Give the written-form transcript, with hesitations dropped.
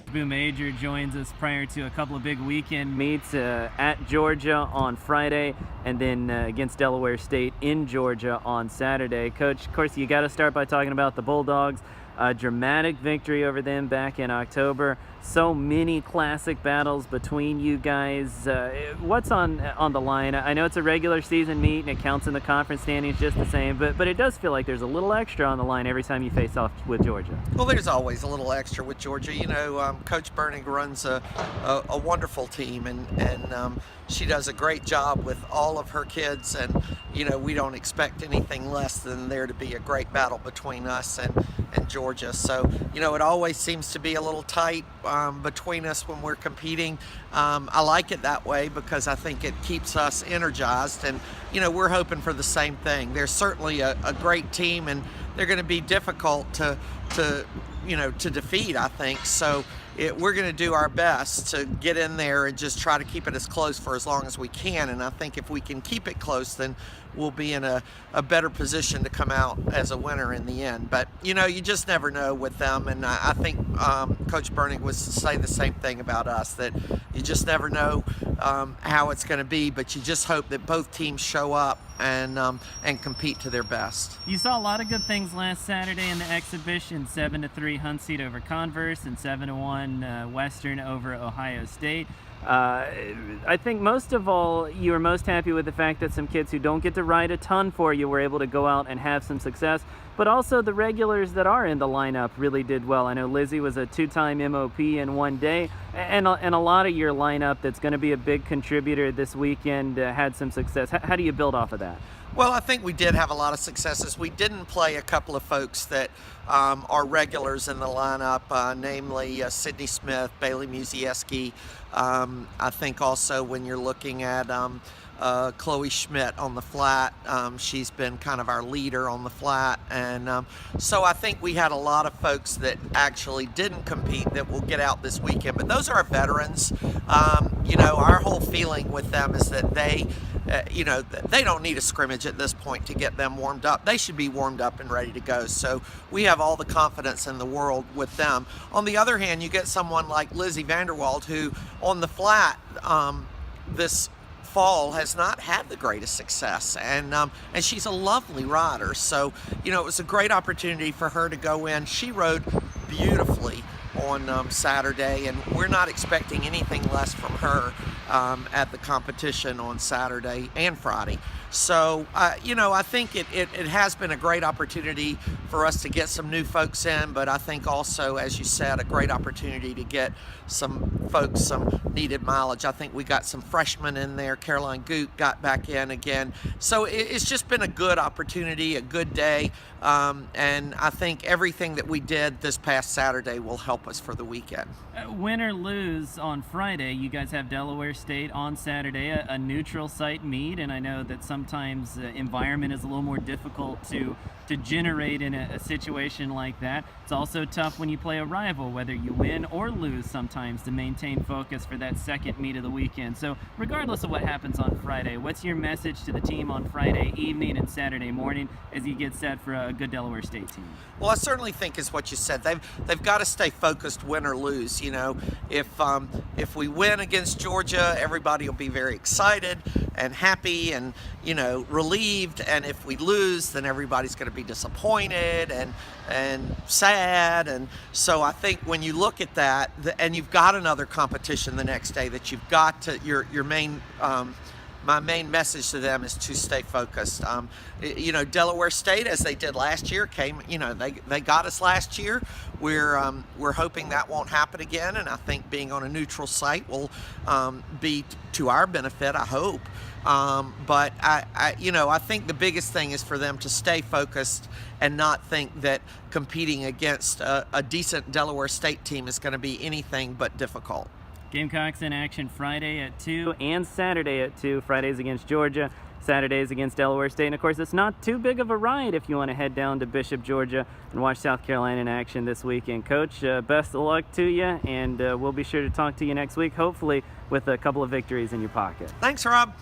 Boo Major joins us prior to a couple of big weekend meets at Georgia on Friday and then against Delaware State in Georgia on Saturday. Coach, of course, you got to start by talking about the Bulldogs. A dramatic victory over them back in October. So many classic battles between you guys. What's on the line? I know it's a regular season meet and it counts in the conference standings just the same, but it does feel like there's a little extra on the line every time you face off with Georgia. Well, there's always a little extra with Georgia. You know, Coach Berning runs a wonderful team, and she does a great job with all of her kids, and you know, we don't expect anything less than there to be a great battle between us and Georgia. So, you know, it always seems to be a little tight between us when we're competing. I like it that way because I think it keeps us energized, and you know, we're hoping for the same thing. They're certainly a great team, and they're going to be difficult to defeat, I think. So we're going to do our best to get in there and just try to keep it as close for as long as we can. And I think if we can keep it close, then we'll be in a better position to come out as a winner in the end. But, you know, you just never know with them. And I think Coach Berning was to say the same thing about us, that you just never know how it's going to be, but you just hope that both teams show up and compete to their best. You saw a lot of good things last Saturday in the exhibition. 7-3 Hunseat over Converse and 7-1 Western over Ohio State. I think most of all, you were most happy with the fact that some kids who don't get to ride a ton for you were able to go out and have some success, but also the regulars that are in the lineup really did well. I know Lizzie was a two-time MOP in one day, and a lot of your lineup that's going to be a big contributor this weekend had some success. How do you build off of that? Well, I think we did have a lot of successes. We didn't play a couple of folks that are regulars in the lineup, namely Sydney Smith, Bailey Musieski. I think also when you're looking at Chloe Schmidt on the flat, she's been kind of our leader on the flat, and so I think we had a lot of folks that actually didn't compete that will get out this weekend, but those are our veterans. You know, our whole feeling with them is that they don't need a scrimmage at this point to get them warmed up. They should be warmed up and ready to go. So we have all the confidence in the world with them. On the other hand, you get someone like Lizzie Vanderwald, who on the flat this fall has not had the greatest success, and she's a lovely rider. So, you know, it was a great opportunity for her to go in. She rode beautifully on Saturday, and we're not expecting anything less from her at the competition on Saturday and Friday. So, you know, I think it has been a great opportunity for us to get some new folks in, but I think also, as you said, a great opportunity to get some folks some needed mileage. I think we got some freshmen in there. Caroline Goot got back in again. So it's just been a good opportunity, a good day, and I think everything that we did this past Saturday will help us for the weekend. Win or lose on Friday, you guys have Delaware State on Saturday, a neutral site meet, and I know that sometimes the environment is a little more difficult to generate in a situation like that. It's also tough when you play a rival, whether you win or lose sometimes, to maintain focus for that second meet of the weekend. So regardless of what happens on Friday, what's your message to the team on Friday evening and Saturday morning as you get set for a good Delaware State team? Well, I certainly think is what you said. They've got to stay focused, win or lose. You know, if we win against Georgia, everybody will be very excited and happy and, you know, relieved. And if we lose, then everybody's going to be disappointed and sad. And so I think when you look at that, and you've got another competition the next day, that you've got to your main my main message to them is to stay focused. You know, Delaware State, as they did last year, came. You know, they got us last year. We're hoping that won't happen again, and I think being on a neutral site will be to our benefit, I hope. But I think the biggest thing is for them to stay focused and not think that competing against a decent Delaware State team is going to be anything but difficult. Gamecocks in action Friday at 2 and Saturday at 2. Fridays against Georgia, Saturdays against Delaware State. And of course, it's not too big of a ride if you want to head down to Bishop, Georgia and watch South Carolina in action this weekend. Coach, best of luck to you, and we'll be sure to talk to you next week, hopefully with a couple of victories in your pocket. Thanks, Rob.